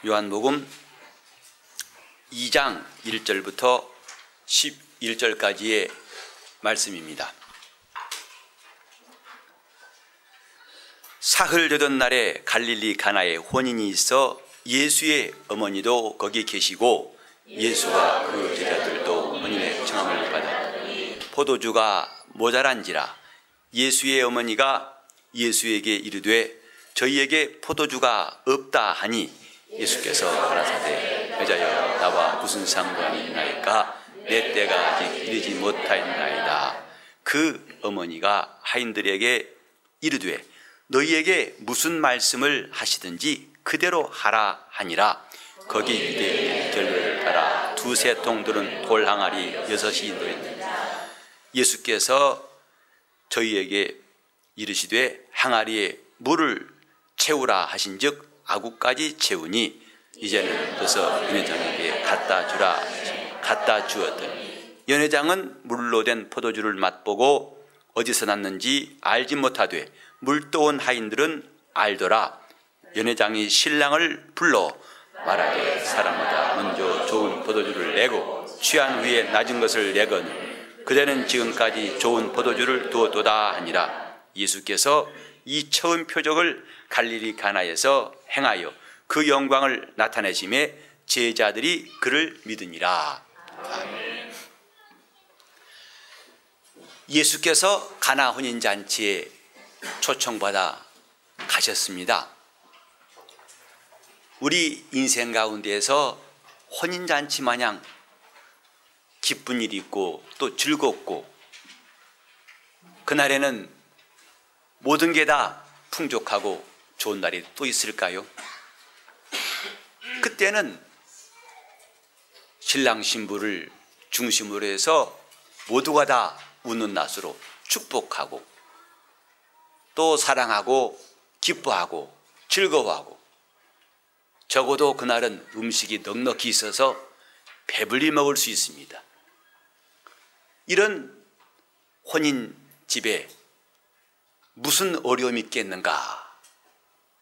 요한복음 2장 1절부터 11절까지의 말씀입니다. 사흘 되던 날에 갈릴리 가나에 혼인이 있어 예수의 어머니도 거기 계시고 예수와 그 제자들도 혼인의 청함을 받았더니 포도주가 모자란지라 예수의 어머니가 예수에게 이르되 저희에게 포도주가 없다 하니 예수께서 가라사대 여자여 나와 무슨 상관이 있나이까 내 때가 아직 이르지 못하였나이다. 그 어머니가 하인들에게 이르되 너희에게 무슨 말씀을 하시든지 그대로 하라 하니라. 거기 유대인의 결례를 따라 두세 통 들은 돌 항아리 6이 놓였느니라. 예수께서 저희에게 이르시되 항아리에 물을 채우라 하신즉 아구까지 채우니 이제는 어서 연회장에게 갖다 주라 하시니 갖다 주었더니 연회장은 물로 된 포도주를 맛보고 어디서 났는지 알지 못하되 물 떠온 하인들은 알더라. 연회장이 신랑을 불러 말하되 사람마다 먼저 좋은 포도주를 내고 취한 후에 낮은 것을 내거늘 그대는 지금까지 좋은 포도주를 두었도다 하니라. 예수께서 이 처음 표적을 갈릴리 가나에서 행하여 그 영광을 나타내심에 제자들이 그를 믿으니라. 아멘. 예수께서 가나 혼인잔치에 초청받아 가셨습니다. 우리 인생 가운데에서 혼인잔치 마냥 기쁜 일이 있고 또 즐겁고 그날에는 모든 게 다 풍족하고 좋은 날이 또 있을까요? 그때는 신랑 신부를 중심으로 해서 모두가 다 웃는 낯으로 축복하고 또 사랑하고 기뻐하고 즐거워하고 적어도 그날은 음식이 넉넉히 있어서 배불리 먹을 수 있습니다. 이런 혼인집에 무슨 어려움이 있겠는가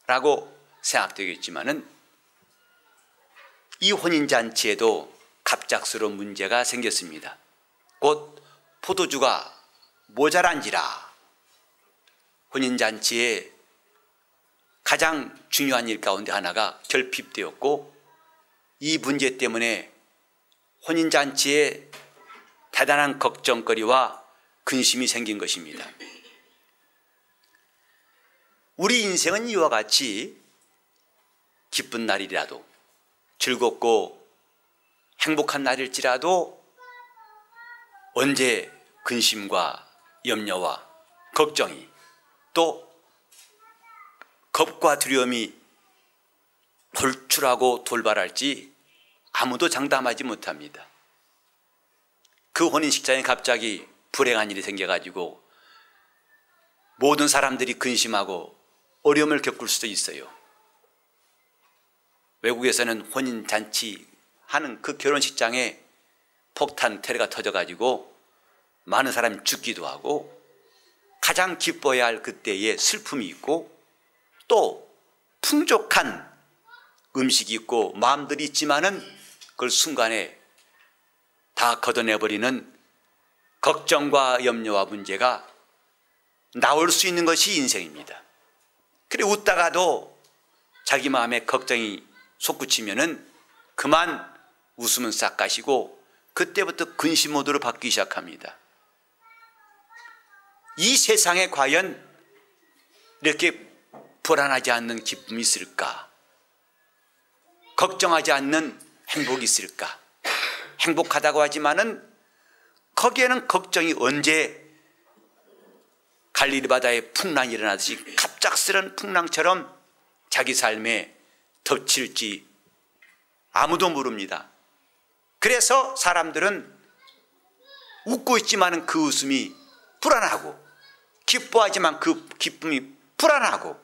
라고 생각되겠지만은 이 혼인잔치에도 갑작스러운 문제가 생겼습니다. 곧 포도주가 모자란지라. 혼인잔치에 가장 중요한 일 가운데 하나가 결핍되었고 이 문제 때문에 혼인잔치에 대단한 걱정거리와 근심이 생긴 것입니다. 우리 인생은 이와 같이 기쁜 날이라도 즐겁고 행복한 날일지라도 언제 근심과 염려와 걱정이 또 겁과 두려움이 돌출하고 돌발할지 아무도 장담하지 못합니다. 그 혼인식장에 갑자기 불행한 일이 생겨가지고 모든 사람들이 근심하고 어려움을 겪을 수도 있어요. 외국에서는 혼인잔치 하는 그 결혼식장에 폭탄 테러가 터져가지고 많은 사람이 죽기도 하고 가장 기뻐해야 할 그때에 슬픔이 있고 또 풍족한 음식이 있고 마음들이 있지만은 그걸 순간에 다 걷어내버리는 걱정과 염려와 문제가 나올 수 있는 것이 인생입니다. 그래 웃다가도 자기 마음에 걱정이 솟구치면은 그만 웃음은 싹 가시고 그때부터 근심 모드로 바뀌기 시작합니다. 이 세상에 과연 이렇게 불안하지 않는 기쁨이 있을까? 걱정하지 않는 행복이 있을까? 행복하다고 하지만은 거기에는 걱정이 언제 갈릴리 바다에 풍랑이 일어나듯이 갑작스런 풍랑처럼 자기 삶에 덮칠지 아무도 모릅니다. 그래서 사람들은 웃고 있지만 그 웃음이 불안하고 기뻐하지만 그 기쁨이 불안하고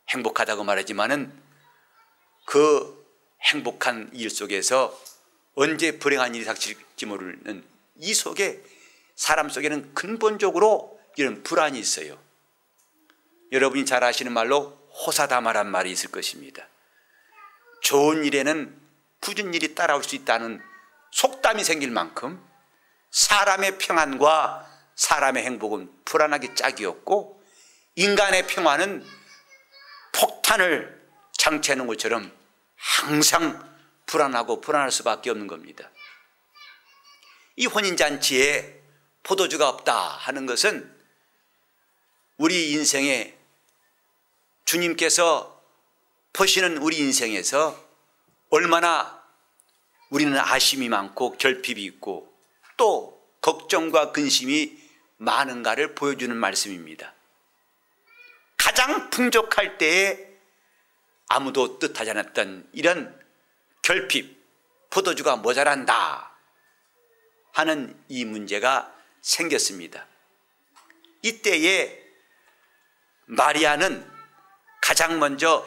행복하다고 말하지만은 그 행복한 일 속에서 언제 불행한 일이 닥칠지 모르는 이 속에 사람 속에는 근본적으로 이런 불안이 있어요. 여러분이 잘 아시는 말로 호사다마란 말이 있을 것입니다. 좋은 일에는 굳은 일이 따라올 수 있다는 속담이 생길 만큼 사람의 평안과 사람의 행복은 불안하기 짝이었고, 인간의 평안은 폭탄을 장치해 놓은 것처럼 항상 불안하고 불안할 수밖에 없는 겁니다. 이 혼인잔치에 포도주가 없다 하는 것은 우리 인생에, 주님께서 보시는 우리 인생에서 얼마나 우리는 아심이 많고 결핍이 있고 또 걱정과 근심이 많은가를 보여주는 말씀입니다. 가장 풍족할 때에 아무도 뜻하지 않았던 이런 결핍, 포도주가 모자란다 하는 이 문제가 생겼습니다. 이때에 마리아는 가장 먼저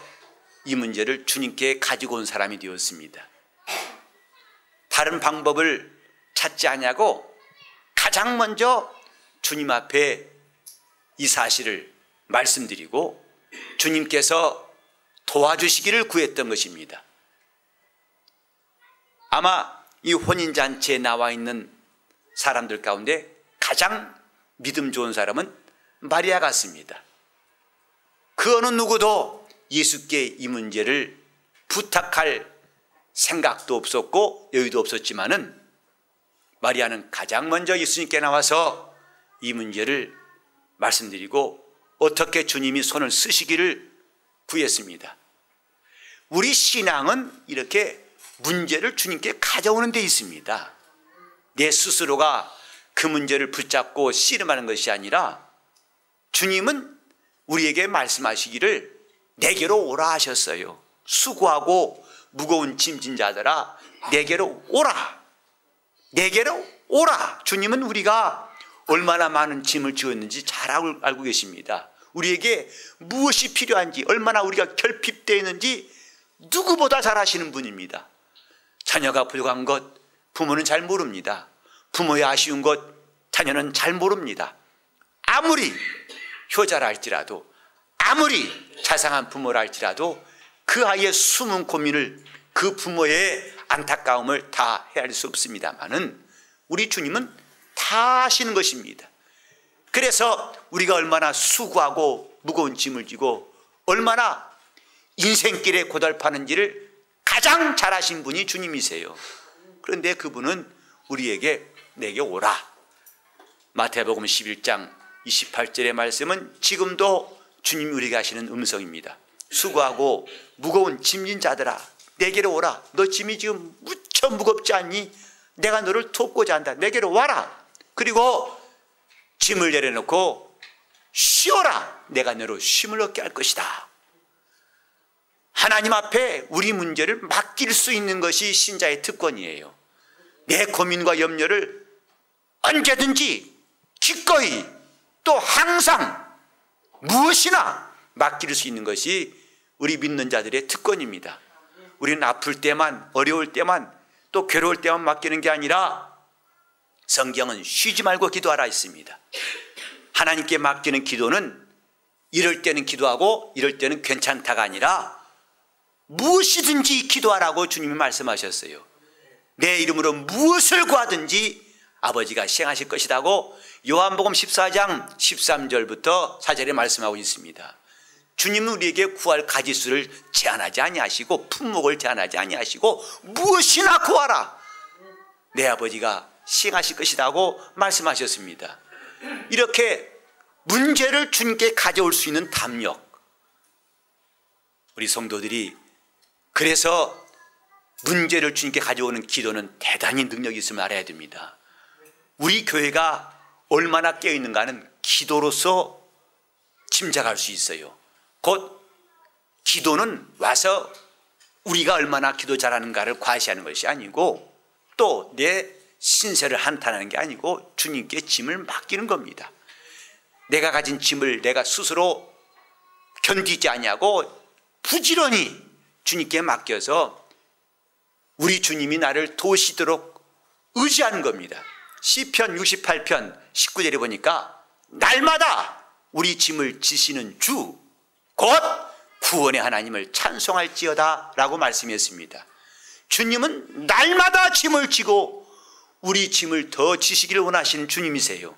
이 문제를 주님께 가지고 온 사람이 되었습니다. 다른 방법을 찾지 않냐고 가장 먼저 주님 앞에 이 사실을 말씀드리고 주님께서 도와주시기를 구했던 것입니다. 아마 이 혼인잔치에 나와 있는 사람들 가운데 가장 믿음 좋은 사람은 마리아 같습니다. 그 어느 누구도 예수께 이 문제를 부탁할 생각도 없었고 여유도 없었지만은 마리아는 가장 먼저 예수님께 나와서 이 문제를 말씀드리고 어떻게 주님이 손을 쓰시기를 구했습니다. 우리 신앙은 이렇게 문제를 주님께 가져오는 데 있습니다. 내 스스로가 그 문제를 붙잡고 씨름하는 것이 아니라 주님은 우리에게 말씀하시기를 내게로 오라 하셨어요. 수고하고 무거운 짐진 자들아 내게로 오라. 내게로 오라. 주님은 우리가 얼마나 많은 짐을 지었는지 잘 알고 계십니다. 우리에게 무엇이 필요한지, 얼마나 우리가 결핍되어 있는지 누구보다 잘 아시는 분입니다. 자녀가 부족한 것 부모는 잘 모릅니다. 부모의 아쉬운 것 자녀는 잘 모릅니다. 아무리 효자라 할지라도, 아무리 자상한 부모라 할지라도 그 아이의 숨은 고민을, 그 부모의 안타까움을 다 헤아릴 수 없습니다만은 우리 주님은 다 아시는 것입니다. 그래서 우리가 얼마나 수고하고 무거운 짐을 지고 얼마나 인생길에 고달파는지를 가장 잘 아신 분이 주님이세요. 그런데 그분은 우리에게 내게 오라. 마태복음 11장 28절의 말씀은 지금도 주님이 우리에게 하시는 음성입니다. 수고하고 무거운 짐진 자들아 내게로 오라. 너 짐이 지금 무척 무겁지 않니? 내가 너를 돕고자 한다. 내게로 와라. 그리고 짐을 내려놓고 쉬어라. 내가 너로 쉼을 얻게 할 것이다. 하나님 앞에 우리 문제를 맡길 수 있는 것이 신자의 특권이에요. 내 고민과 염려를 언제든지 기꺼이 또 항상 무엇이나 맡길 수 있는 것이 우리 믿는 자들의 특권입니다. 우리는 아플 때만, 어려울 때만, 또 괴로울 때만 맡기는 게 아니라 성경은 쉬지 말고 기도하라 했습니다. 하나님께 맡기는 기도는 이럴 때는 기도하고 이럴 때는 괜찮다가 아니라 무엇이든지 기도하라고 주님이 말씀하셨어요. 내 이름으로 무엇을 구하든지 아버지가 시행하실 것이라고 요한복음 14장 13절부터 4절에 말씀하고 있습니다. 주님은 우리에게 구할 가지수를 제한하지 아니하시고 품목을 제한하지 아니하시고 무엇이나 구하라. 내 아버지가 시행하실 것이라고 말씀하셨습니다. 이렇게 문제를 주님께 가져올 수 있는 담력, 우리 성도들이 그래서 문제를 주님께 가져오는 기도는 대단히 능력이 있음을 알아야 됩니다. 우리 교회가 얼마나 깨어있는가는 기도로서 짐작할 수 있어요. 곧 기도는 와서 우리가 얼마나 기도 잘하는가를 과시하는 것이 아니고 또 내 신세를 한탄하는 게 아니고 주님께 짐을 맡기는 겁니다. 내가 가진 짐을 내가 스스로 견디지 아니하고 부지런히 주님께 맡겨서 우리 주님이 나를 도우시도록 의지하는 겁니다. 시편 68편 19절에 보니까 날마다 우리 짐을 지시는 주 곧 구원의 하나님을 찬송할지어다 라고 말씀했습니다. 주님은 날마다 짐을 지고 우리 짐을 더 지시기를 원하시는 주님이세요.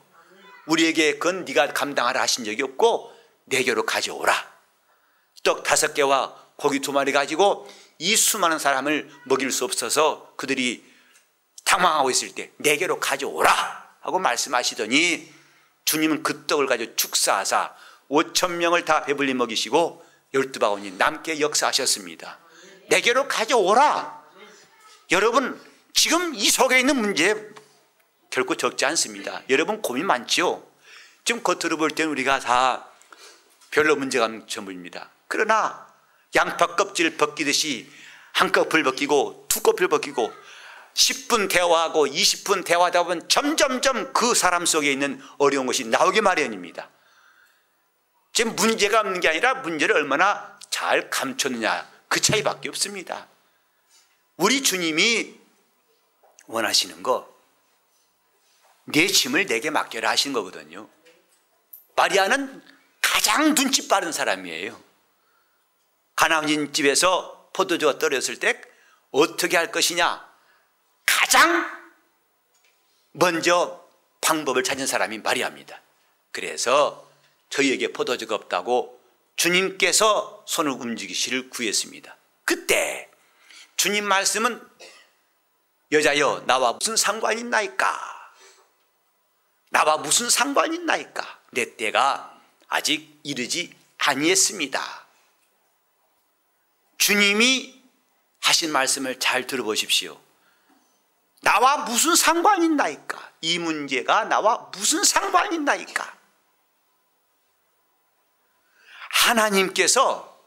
우리에게 그건 네가 감당하라 하신 적이 없고 내게로 가져오라. 떡 5개와 고기 2마리 가지고 이 수많은 사람을 먹일 수 없어서 그들이 당황하고 있을 때 내게로 가져오라 하고 말씀하시더니 주님은 그 떡을 가지고 축사하사 5,000명을 다 배불리 먹이시고 12바구니 남게 역사하셨습니다. 내게로 가져오라. 여러분, 지금 이 속에 있는 문제 결코 적지 않습니다. 여러분 고민 많죠? 지금 겉으로 볼 때는 우리가 다 별로 문제가 없는 전부입니다. 그러나 양파 껍질을 벗기듯이 한 껍을 벗기고 2껍을 벗기고 10분 대화하고 20분 대화하다 보면 점점점 그 사람 속에 있는 어려운 것이 나오기 마련입니다. 지금 문제가 없는 게 아니라 문제를 얼마나 잘 감췄느냐, 그 차이밖에 없습니다. 우리 주님이 원하시는 거, 내 짐을 내게 맡겨라 하시는 거거든요. 마리아는 가장 눈치 빠른 사람이에요. 가나안인 집에서 포도주가 떨어졌을 때 어떻게 할 것이냐, 가장 먼저 방법을 찾은 사람이 마리아입니다. 그래서 저희에게 포도주가 없다고 주님께서 손을 움직이시를 구했습니다. 그때 주님 말씀은 여자여 나와 무슨 상관이 있나이까? 나와 무슨 상관이 있나이까? 내 때가 아직 이르지 아니했습니다. 주님이 하신 말씀을 잘 들어보십시오. 나와 무슨 상관이 있나이까? 이 문제가 나와 무슨 상관이 있나이까? 하나님께서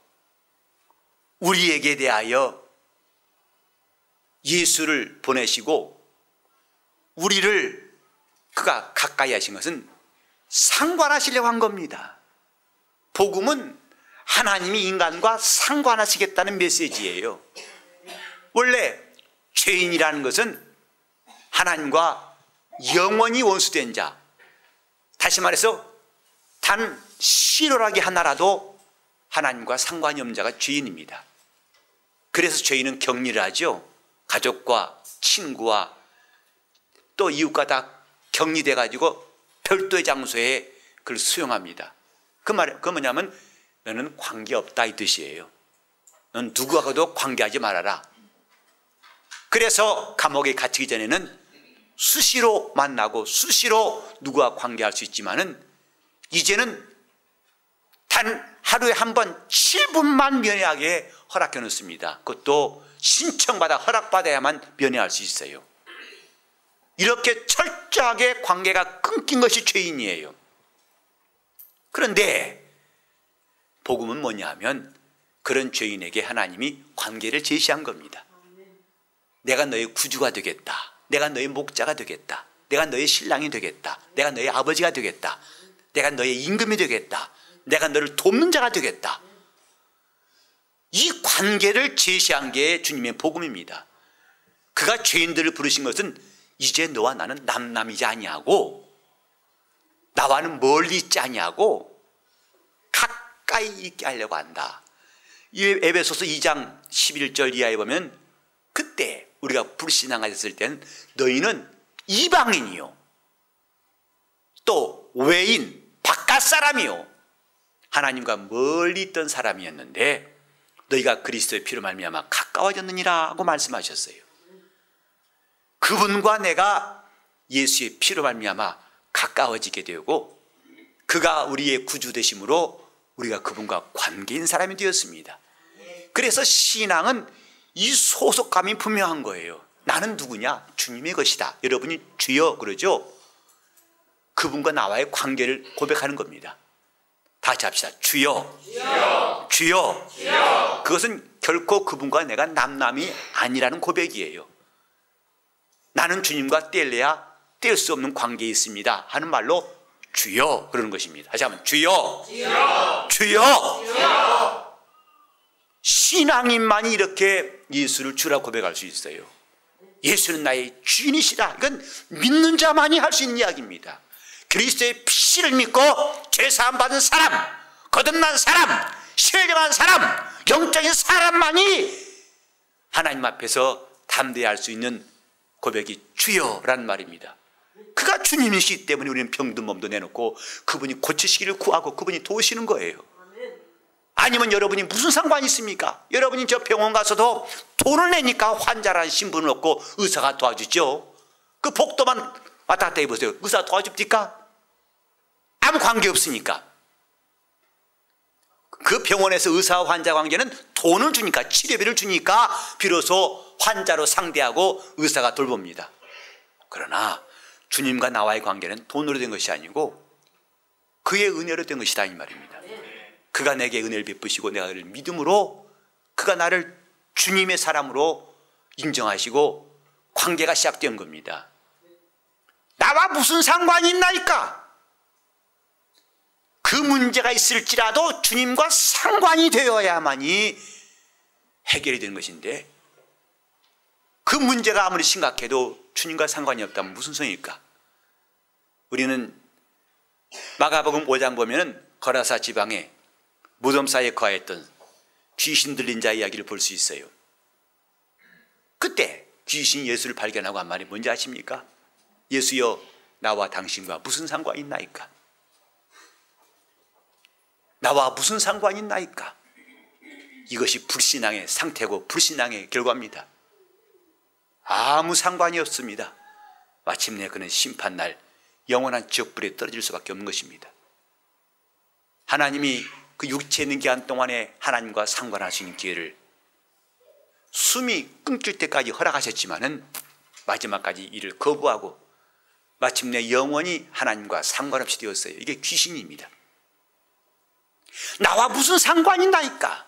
우리에게 대하여 예수를 보내시고 우리를 그가 가까이 하신 것은 상관하시려고 한 겁니다. 복음은 하나님이 인간과 상관하시겠다는 메시지예요. 원래 죄인이라는 것은 하나님과 영원히 원수된 자, 다시 말해서 단 실오라기 하나라도 하나님과 상관이 없는 자가 죄인입니다. 그래서 죄인은 격리를 하죠. 가족과 친구와 또 이웃과 다 격리돼 가지고 별도의 장소에 그를 수용합니다. 그 뭐냐면 너는 관계없다 이 뜻이에요. 넌 누구하고도 관계하지 말아라. 그래서 감옥에 갇히기 전에는 수시로 만나고 수시로 누구와 관계할 수 있지만은 이제는 단 하루에 한 번 7분만 면회하게 허락해 놓습니다. 그것도 신청받아 허락받아야만 면회할 수 있어요. 이렇게 철저하게 관계가 끊긴 것이 죄인이에요. 그런데 복음은 뭐냐 하면 그런 죄인에게 하나님이 관계를 제시한 겁니다. 내가 너의 구주가 되겠다. 내가 너의 목자가 되겠다. 내가 너의 신랑이 되겠다. 내가 너의 아버지가 되겠다. 내가 너의 임금이 되겠다. 내가 너를 돕는 자가 되겠다. 이 관계를 제시한 게 주님의 복음입니다. 그가 죄인들을 부르신 것은 이제 너와 나는 남남이지 아니하고 나와는 멀리 있지 아니하고 가까이 있게 하려고 한다. 이 에베소서 2장 11절 이하에 보면 그때 우리가 불신앙하였을 때는 너희는 이방인이요 또 외인 바깥 사람이요 하나님과 멀리 있던 사람이었는데 너희가 그리스도의 피로 말미암아 가까워졌느니라 하고 말씀하셨어요. 그분과 내가 예수의 피로 말미암아 가까워지게 되고 그가 우리의 구주 되심으로 우리가 그분과 관계인 사람이 되었습니다. 그래서 신앙은 이 소속감이 분명한 거예요. 나는 누구냐? 주님의 것이다. 여러분이 주여 그러죠? 그분과 나와의 관계를 고백하는 겁니다. 다시 합시다. 주여, 주여, 주여. 주여. 그것은 결코 그분과 내가 남남이 아니라는 고백이에요. 나는 주님과 뗄래야 뗄 수 없는 관계에 있습니다 하는 말로 주여 그러는 것입니다. 다시 한번 주여, 주여, 주여. 주여. 신앙인만이 이렇게 예수를 주라고 고백할 수 있어요. 예수는 나의 주인이시다. 이건 믿는 자만이 할 수 있는 이야기입니다. 그리스도의 피를 믿고 죄사함 받은 사람, 거듭난 사람, 신령한 사람, 영적인 사람만이 하나님 앞에서 담대히 할 수 있는 고백이 주여라는 말입니다. 그가 주님이시기 때문에 우리는 병든 몸도 내놓고 그분이 고치시기를 구하고 그분이 도우시는 거예요. 아니면 여러분이 무슨 상관이 있습니까? 여러분이 저 병원 가서도 돈을 내니까 환자라는 신분을 얻고 의사가 도와주죠. 그 복도만 왔다 갔다 해보세요. 의사 도와줍니까? 아무 관계 없으니까. 그 병원에서 의사와 환자 관계는 돈을 주니까, 치료비를 주니까 비로소 환자로 상대하고 의사가 돌봅니다. 그러나 주님과 나와의 관계는 돈으로 된 것이 아니고 그의 은혜로 된 것이다, 이 말입니다. 그가 내게 은혜를 베푸시고 내가 그를 믿음으로 그가 나를 주님의 사람으로 인정하시고 관계가 시작된 겁니다. 나와 무슨 상관이 있나이까? 그 문제가 있을지라도 주님과 상관이 되어야만이 해결이 되는 것인데, 그 문제가 아무리 심각해도 주님과 상관이 없다면 무슨 소용일까? 우리는 마가복음 5장 보면은 거라사 지방에 무덤 사이에 거하였던 귀신 들린 자 이야기를 볼 수 있어요. 그때 귀신이 예수를 발견하고 한 말이 뭔지 아십니까? 예수여, 나와 당신과 무슨 상관이 있나이까? 나와 무슨 상관이 있나이까? 이것이 불신앙의 상태고 불신앙의 결과입니다. 아무 상관이 없습니다. 마침내 그는 심판날 영원한 지옥불에 떨어질 수밖에 없는 것입니다. 하나님이 그 육체에 있는 기간 동안에 하나님과 상관할 수 있는 기회를 숨이 끊길 때까지 허락하셨지만은 마지막까지 이를 거부하고 마침내 영원히 하나님과 상관없이 되었어요. 이게 귀신입니다. 나와 무슨 상관이 나니까?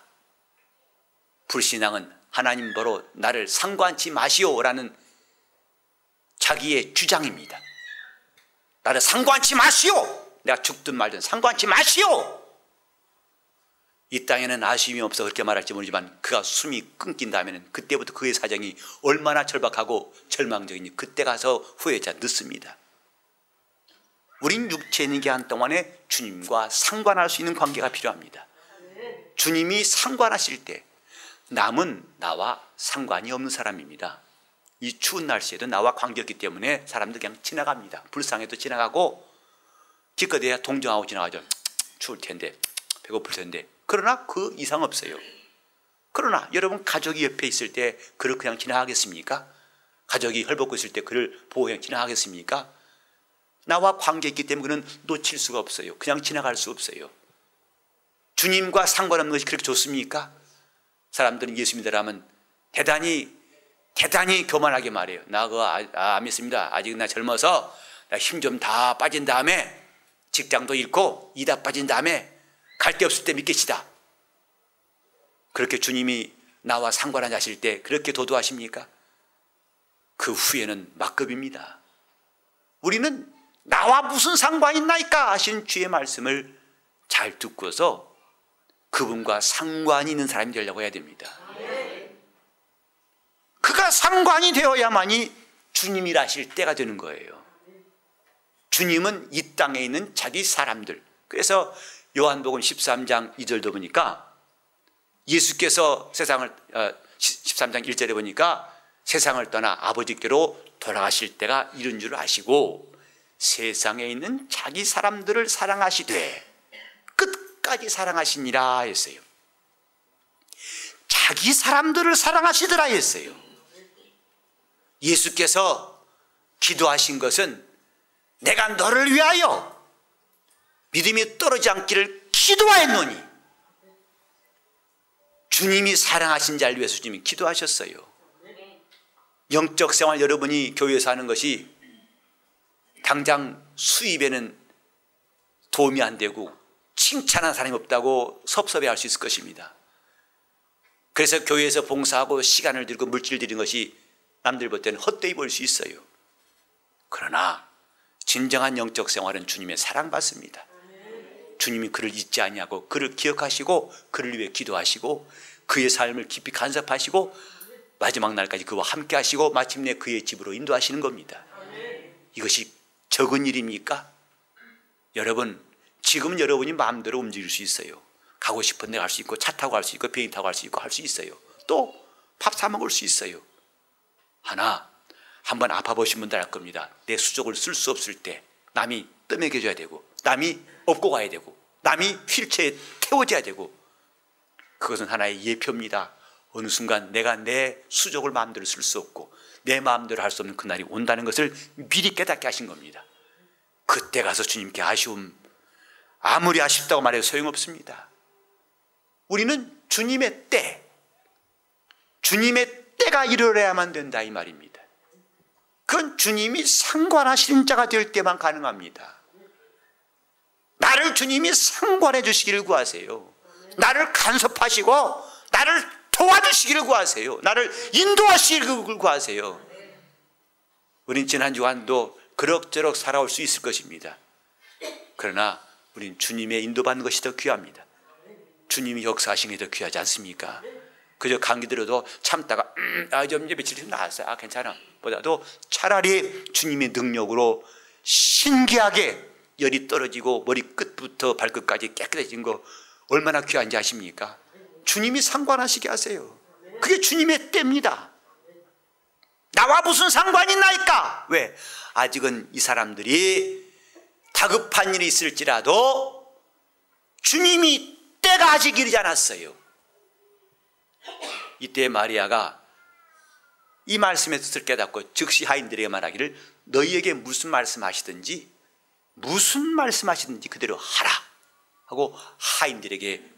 불신앙은 하나님 보러 나를 상관치 마시오라는 자기의 주장입니다. 나를 상관치 마시오! 내가 죽든 말든 상관치 마시오! 이 땅에는 아쉬움이 없어 그렇게 말할지 모르지만 그가 숨이 끊긴 다음에는 그때부터 그의 사정이 얼마나 절박하고 절망적인지 그때 가서 후회자 늦습니다. 우린 육체에 있는 기간 동안에 주님과 상관할 수 있는 관계가 필요합니다. 주님이 상관하실 때 남은 나와 상관이 없는 사람입니다. 이 추운 날씨에도 나와 관계없기 때문에 사람들 그냥 지나갑니다. 불쌍해도 지나가고 기껏해야 동정하고 지나가죠. 추울 텐데, 배고플 텐데. 그러나 그 이상 없어요. 그러나 여러분 가족이 옆에 있을 때 그를 그냥 지나가겠습니까? 가족이 헐벗고 있을 때 그를 보고 그냥 지나가겠습니까? 나와 관계 있기 때문에 그는 놓칠 수가 없어요. 그냥 지나갈 수 없어요. 주님과 상관없는 것이 그렇게 좋습니까? 사람들은 예수 믿으라면 대단히 교만하게 말해요. 나 그거 안 믿습니다. 아직 나 젊어서 힘 좀 다 빠진 다음에 직장도 잃고 이 다 빠진 다음에 갈 데 없을 때 믿겠시다. 그렇게 주님이 나와 상관하실 때 그렇게 도도하십니까? 그 후에는 막급입니다. 우리는 나와 무슨 상관이 있나이까 하신 주의 말씀을 잘 듣고서 그분과 상관이 있는 사람이 되려고 해야 됩니다. 그가 상관이 되어야만이 주님이라 하실 때가 되는 거예요. 주님은 이 땅에 있는 자기 사람들. 그래서 요한복음 13장 2절도 보니까 예수께서 13장 1절에 보니까 세상을 떠나 아버지께로 돌아가실 때가 이른 줄 아시고 세상에 있는 자기 사람들을 사랑하시되 끝까지 사랑하시니라 했어요. 자기 사람들을 사랑하시더라 했어요. 예수께서 기도하신 것은 내가 너를 위하여 믿음이 떨어지지 않기를 기도하였노니, 주님이 사랑하신 자를 위해서 주님이 기도하셨어요. 영적 생활 여러분이 교회에서 하는 것이 당장 수입에는 도움이 안 되고 칭찬한 사람이 없다고 섭섭해할 수 있을 것입니다. 그래서 교회에서 봉사하고 시간을 들이고 물질을 들이는 것이 남들 볼 때는 헛되이 보일 수 있어요. 그러나 진정한 영적 생활은 주님의 사랑받습니다. 주님이 그를 잊지 아니하고 그를 기억하시고 그를 위해 기도하시고 그의 삶을 깊이 간섭하시고 마지막 날까지 그와 함께 하시고 마침내 그의 집으로 인도하시는 겁니다. 이것이 적은 일입니까? 여러분, 지금은 여러분이 마음대로 움직일 수 있어요. 가고 싶은 데 갈 수 있고, 차 타고 갈 수 있고, 비행기 타고 갈 수 있고 할 수 있어요. 또 밥 사 먹을 수 있어요. 하나, 한번 아파보신 분들 알 겁니다. 내 수족을 쓸 수 없을 때 남이 떠먹여줘야 되고, 남이 업고 가야 되고, 남이 휠체어에 태워줘야 되고, 그것은 하나의 예표입니다. 어느 순간 내가 내 수족을 마음대로 쓸 수 없고 내 마음대로 할 수 없는 그날이 온다는 것을 미리 깨닫게 하신 겁니다. 그때 가서 주님께 아쉬움, 아무리 아쉽다고 말해도 소용없습니다. 우리는 주님의 때가 이르러야만 된다 이 말입니다. 그건 주님이 상관하시는 자가 될 때만 가능합니다. 나를 주님이 상관해 주시기를 구하세요. 나를 간섭하시고 나를 도와주시기를 구하세요. 나를 인도하시기를 구하세요. 우린 지난 주간도 그럭저럭 살아올 수 있을 것입니다. 그러나 우린 주님의 인도받는 것이 더 귀합니다. 주님이 역사하시는 게 더 귀하지 않습니까? 그저 감기 들어도 참다가 좀 이제 며칠 좀 나았어요. 괜찮아. 보다도 차라리 주님의 능력으로 신기하게 열이 떨어지고 머리 끝부터 발끝까지 깨끗해진 거 얼마나 귀한지 아십니까? 주님이 상관하시게 하세요. 그게 주님의 때입니다. 나와 무슨 상관이 있나이까? 왜? 아직은 이 사람들이 다급한 일이 있을지라도 주님이 때가 아직 이르지 않았어요. 이때 마리아가 이 말씀의 뜻을 깨닫고 즉시 하인들에게 말하기를 너희에게 무슨 말씀하시든지 그대로 하라 하고 하인들에게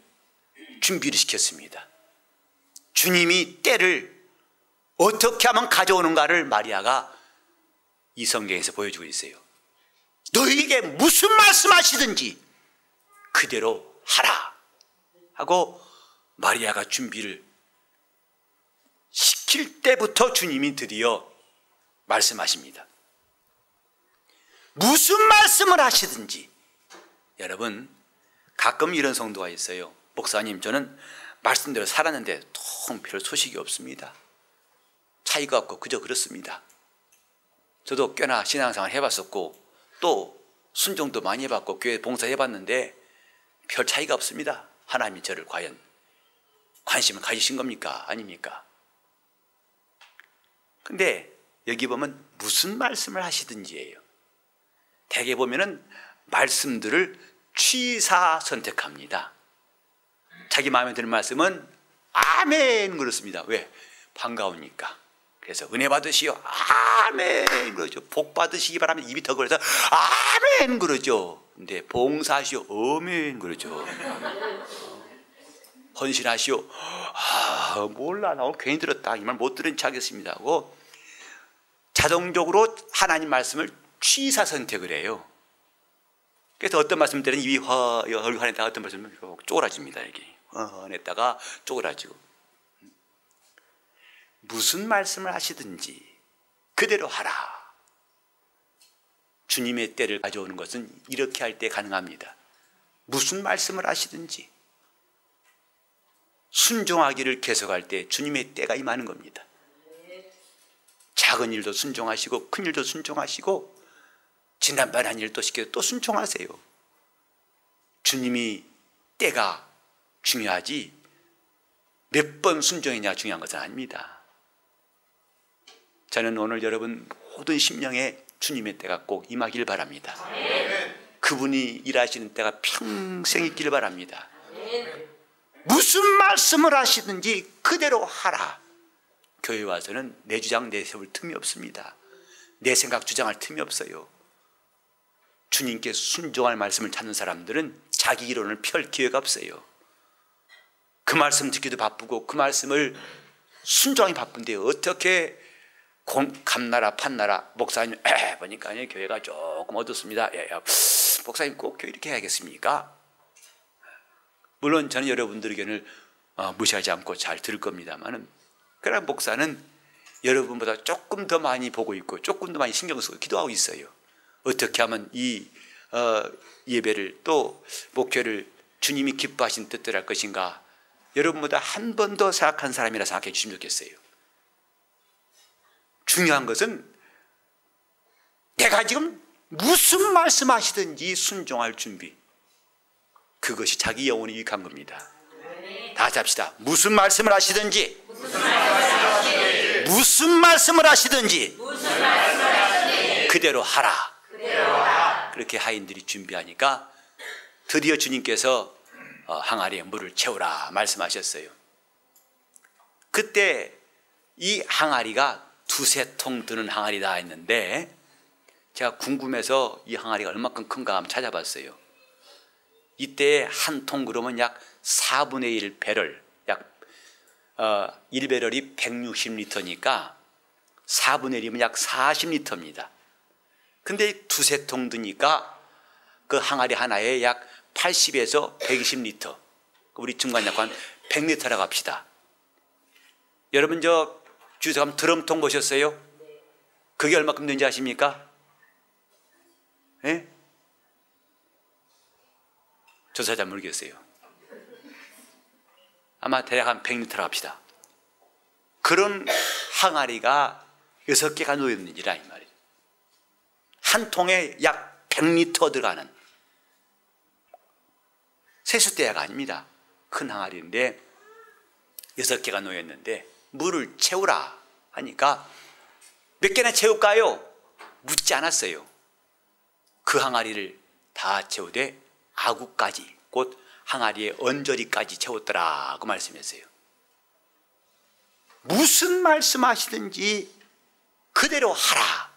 준비를 시켰습니다. 주님이 때를 어떻게 하면 가져오는가를 마리아가 이 성경에서 보여주고 있어요. 너희에게 무슨 말씀하시든지 그대로 하라 하고 마리아가 준비를 시킬 때부터 주님이 드디어 말씀하십니다. 무슨 말씀을 하시든지. 여러분, 가끔 이런 성도가 있어요. 목사님, 저는 말씀대로 살았는데 통 별 소식이 없습니다. 차이가 없고 그저 그렇습니다. 저도 꽤나 신앙생활 해봤었고 또 순종도 많이 해봤고 교회 봉사해봤는데 별 차이가 없습니다. 하나님이 저를 과연 관심을 가지신 겁니까? 아닙니까? 근데 여기 보면 무슨 말씀을 하시든지예요. 대개 보면은 말씀들을 취사 선택합니다. 자기 마음에 드는 말씀은 아멘 그렇습니다. 왜? 반가우니까. 그래서 은혜 받으시오 아멘 그러죠. 복 받으시기 바랍니다. 입이 더 그래서 아멘 그러죠. 근데 봉사하시오 아멘 그러죠. 헌신하시오 몰라 나 오늘 괜히 들었다 이 말 못 들은 척 하겠습니다 하고 자동적으로 하나님 말씀을 취사 선택을 해요. 그래서 어떤 말씀 때는 입이 헐헐했다가 어떤 말씀은 쪼그라집니다. 이게 헐헐했다가 쪼그라지고. 무슨 말씀을 하시든지 그대로 하라. 주님의 때를 가져오는 것은 이렇게 할 때 가능합니다. 무슨 말씀을 하시든지 순종하기를 계속할 때 주님의 때가 임하는 겁니다. 작은 일도 순종하시고 큰 일도 순종하시고 지난번한 일도 시켜도 또 순종하세요. 주님이 때가 중요하지 몇 번 순종이냐 중요한 것은 아닙니다. 저는 오늘 여러분 모든 심령에 주님의 때가 꼭 임하길 바랍니다. 그분이 일하시는 때가 평생 있기를 바랍니다. 무슨 말씀을 하시든지 그대로 하라. 교회 와서는 내 주장 내세울 틈이 없습니다. 내 생각 주장할 틈이 없어요. 주님께 순종할 말씀을 찾는 사람들은 자기 이론을 펼 기회가 없어요. 그 말씀 듣기도 바쁘고 그 말씀을 순종하기 바쁜데 어떻게 감나라 판나라 목사님 보니까 교회가 조금 어둡습니다. 목사님 꼭 교회 이렇게 해야겠습니까? 물론 저는 여러분들 의견을 무시하지 않고 잘 들을 겁니다만은 그러나 목사는 여러분보다 조금 더 많이 보고 있고 조금 더 많이 신경 쓰고 기도하고 있어요. 어떻게 하면 이 예배를 또 목회를 주님이 기뻐하신 뜻대로 할 것인가 여러분보다 한 번 더 생각한 사람이라 생각해 주시면 좋겠어요. 중요한 것은 내가 지금 무슨 말씀하시든지 순종할 준비 그것이 자기 영혼이 유익한 겁니다. 다 같이 합시다. 무슨 말씀을 하시든지 그대로 하라. 그렇게 하인들이 준비하니까 드디어 주님께서 항아리에 물을 채우라 말씀하셨어요. 그때 이 항아리가 두세 통 드는 항아리다 했는데, 제가 궁금해서 이 항아리가 얼마큼 큰가 한번 찾아봤어요. 이때 한 통 그러면 약 4분의 1 배럴, 약 1배럴이 160리터니까 4분의 1이면 약 40리터입니다. 근데 두세 통 드니까 그 항아리 하나에 약 80에서 120리터, 우리 중간약 한 100리터라고 합시다. 여러분 저 주유소 가면 드럼통 보셨어요? 그게 얼마큼 되는지 아십니까? 예? 저도 잘 모르겠어요. 아마 대략 한 100리터라고 합시다. 그런 항아리가 6개가 놓였는지라 이 말이에요. 한 통에 약 100리터 들어가는 세숫대야가 아닙니다. 큰 항아리인데 6개가 놓였는데 물을 채우라 하니까 몇 개나 채울까요? 묻지 않았어요. 그 항아리를 다 채우되 아구까지, 곧 항아리의 언저리까지 채웠더라고 말씀했어요. 무슨 말씀하시든지 그대로 하라.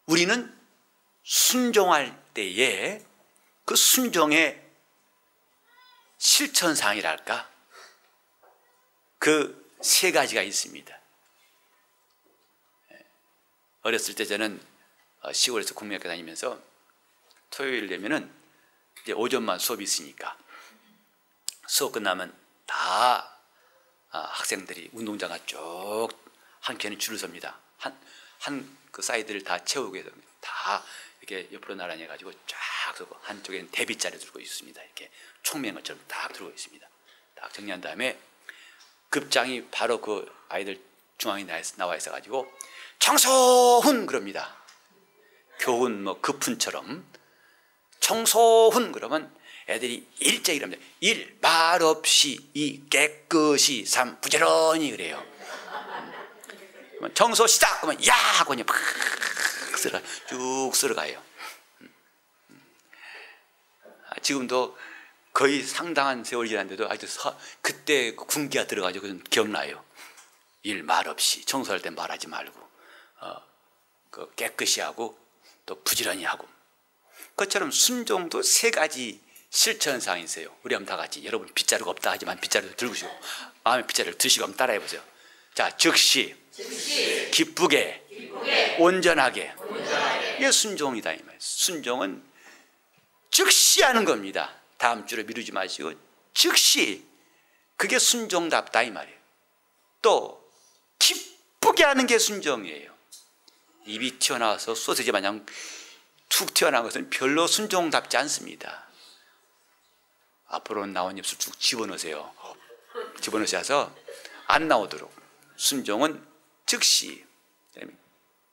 우리는 순종할 때에 그 순종의 실천상이랄까, 그 세 가지가 있습니다. 어렸을 때 저는 시골에서 국민학교 다니면서 토요일 되면은 이제 오전만 수업이 있으니까 수업 끝나면 다 학생들이 운동장가 쭉 한켠에 줄을 섭니다. 한 그 사이드를 다 채우고 해서 다 이렇게 옆으로 나란히 해가지고 쫙 서고, 한쪽에는 대빗자를 들고 있습니다. 이렇게 총명처럼 딱 들고 있습니다. 딱 정리한 다음에 급장이 바로 그 아이들 중앙에 나와 있어가지고 청소훈 그럽니다. 교훈 뭐 급훈처럼 청소훈 그러면 애들이 일제히 그럽니다. 일 말 없이 이 깨끗이 삼 부지런히 그래요. 청소 시작 그러면 야 하고 그냥 팍 쭉 쓸어가요. 지금도 거의 상당한 세월이 지났는데도 아주 그때 군기가 들어가지고 기억나요. 일 말 없이 청소할 때 말하지 말고 그 깨끗이 하고 또 부지런히 하고. 그것처럼 순종도 세 가지 실천사항이 있어요. 우리 한번 다 같이, 여러분 빗자루가 없다 하지만 빗자루를 들으시고 마음에 빗자루를 드시고 한번 따라해 보세요. 자, 즉시 기쁘게 온전하게. 이게 순종이다 이 말이에요. 순종은 즉시 하는 겁니다. 다음 주로 미루지 마시고 즉시, 그게 순종답다 이 말이에요. 또 기쁘게 하는 게 순종이에요. 입이 튀어나와서 소세지 마냥 툭 튀어나온 것은 별로 순종답지 않습니다. 앞으로 나온 입술 쭉 집어넣으세요. 집어넣으셔서 안 나오도록. 순종은 즉시,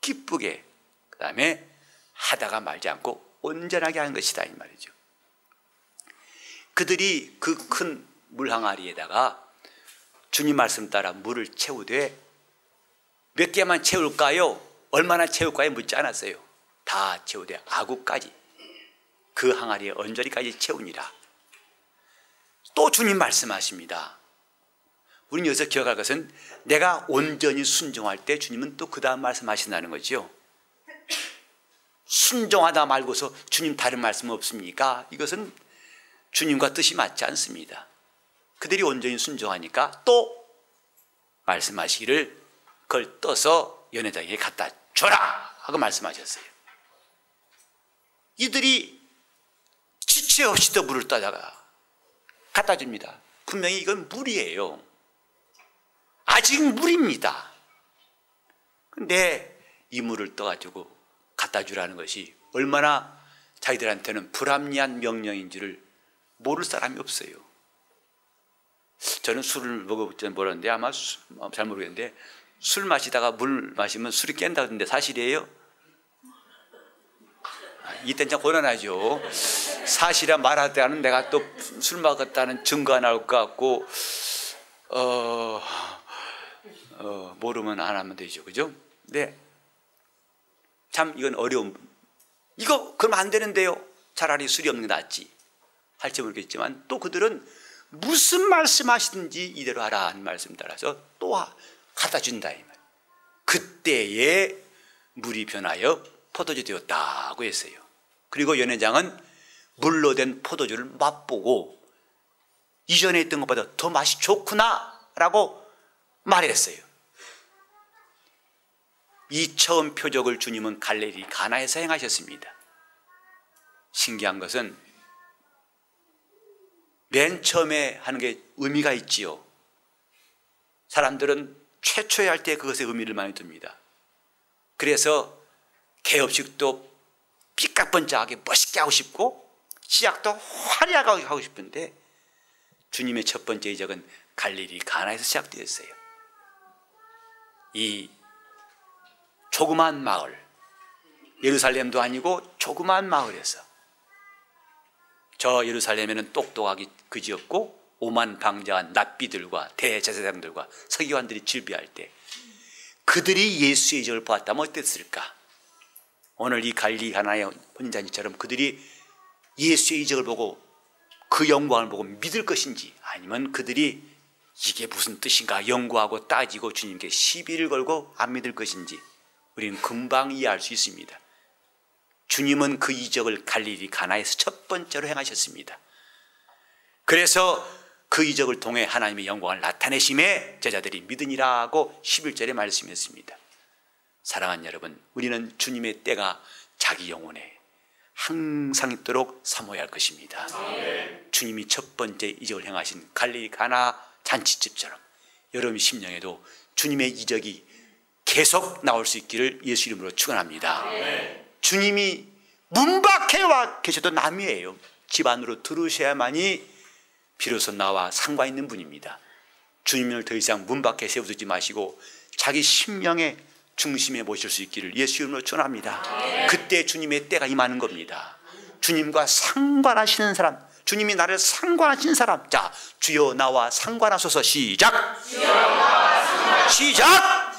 기쁘게, 그 다음에 하다가 말지 않고 온전하게 하는 것이다 이 말이죠. 그들이 그 큰 물항아리에다가 주님 말씀 따라 물을 채우되 몇 개만 채울까요? 얼마나 채울까요? 묻지 않았어요. 다 채우되 아구까지, 그 항아리의 언저리까지 채우니라. 또 주님 말씀하십니다. 우리는 여기서 기억할 것은 내가 온전히 순종할 때 주님은 또 그 다음 말씀하신다는 거죠. 순종하다 말고서 주님 다른 말씀 없습니까? 이것은 주님과 뜻이 맞지 않습니다. 그들이 온전히 순종하니까 또 말씀하시기를 그걸 떠서 연회장에게 갖다 줘라 하고 말씀하셨어요. 이들이 지체 없이 또 물을 떠다가 갖다 줍니다. 분명히 이건 물이에요. 아직 물입니다. 근데 이 물을 떠가지고 갖다 주라는 것이 얼마나 자기들한테는 불합리한 명령인지를 모를 사람이 없어요. 저는 술을 먹어볼 때 모르는데 아마 잘 모르겠는데 술 마시다가 물 마시면 술이 깬다던데 사실이에요? 이땐 참 곤란하죠. 사실이라 말하다는 내가 또 술 먹었다는 증거 안 나올 것 같고 모르면 안 하면 되죠, 그죠? 네. 참 이건 어려운. 이거 그러면 안 되는데요. 차라리 술이 없는 게 낫지 할지 모르겠지만 또 그들은 무슨 말씀하시든지 이대로 하라 하는 말씀 따라서 또 갖다 준다 이 말. 그때에 물이 변하여 포도주 되었다고 했어요. 그리고 연회장은 물로 된 포도주를 맛보고 이전에 있던 것보다 더 맛이 좋구나 라고 말했어요. 이 처음 표적을 주님은 갈릴리 가나에서 행하셨습니다. 신기한 것은 맨 처음에 하는 게 의미가 있지요. 사람들은 최초에 할 때 그것에 의미를 많이 둡니다. 그래서 개업식도 삐까뻔쩍하게 멋있게 하고 싶고 시작도 화려하게 하고 싶은데 주님의 첫 번째 이적은 갈릴리 가나에서 시작되었어요. 이 조그만 마을, 예루살렘도 아니고 조그만 마을에서, 저 예루살렘에는 똑똑하기 그지없고 오만방자한 납비들과 대제사장들과 서기관들이 질비할 때 그들이 예수의 이적을 보았다면 어땠을까? 오늘 이 갈릴리 가나의 혼인잔치처럼 그들이 예수의 이적을 보고 그 영광을 보고 믿을 것인지, 아니면 그들이 이게 무슨 뜻인가 연구하고 따지고 주님께 시비를 걸고 안 믿을 것인지 우리는 금방 이해할 수 있습니다. 주님은 그 이적을 갈릴리 가나에서 첫 번째로 행하셨습니다. 그래서 그 이적을 통해 하나님의 영광을 나타내심에 제자들이 믿으니라고 11절에 말씀했습니다. 사랑하는 여러분, 우리는 주님의 때가 자기 영혼에 항상 있도록 사모해야 할 것입니다. 주님이 첫 번째 이적을 행하신 갈릴리 가나 잔치집처럼 여러분 심령에도 주님의 이적이 계속 나올 수 있기를 예수 이름으로 축원합니다. 주님이 문 밖에 와 계셔도 남이에요. 집 안으로 들어오셔야만이 비로소 나와 상관 있는 분입니다. 주님을 더 이상 문 밖에 세워두지 마시고 자기 심령의 중심에 모실 수 있기를 예수 이름으로 축원합니다. 그때 주님의 때가 임하는 겁니다. 주님과 상관하시는 사람, 주님이 나를 상관하시는 사람. 자, 주여 나와 상관하소서. 시작. 시작.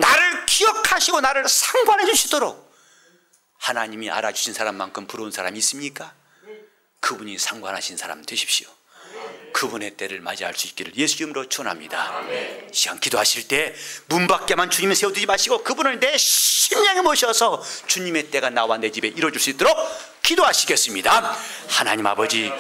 나를 기억하시고 나를 상관해 주시도록 하나님이 알아주신 사람만큼 부러운 사람이 있습니까? 그분이 상관하신 사람 되십시오. 그분의 때를 맞이할 수 있기를 예수 이름으로 축원합니다. 시간 기도하실 때 문 밖에만 주님을 세워두지 마시고 그분을 내 심령에 모셔서 주님의 때가 나와 내 집에 이루어질 수 있도록 기도하시겠습니다. 하나님 아버지,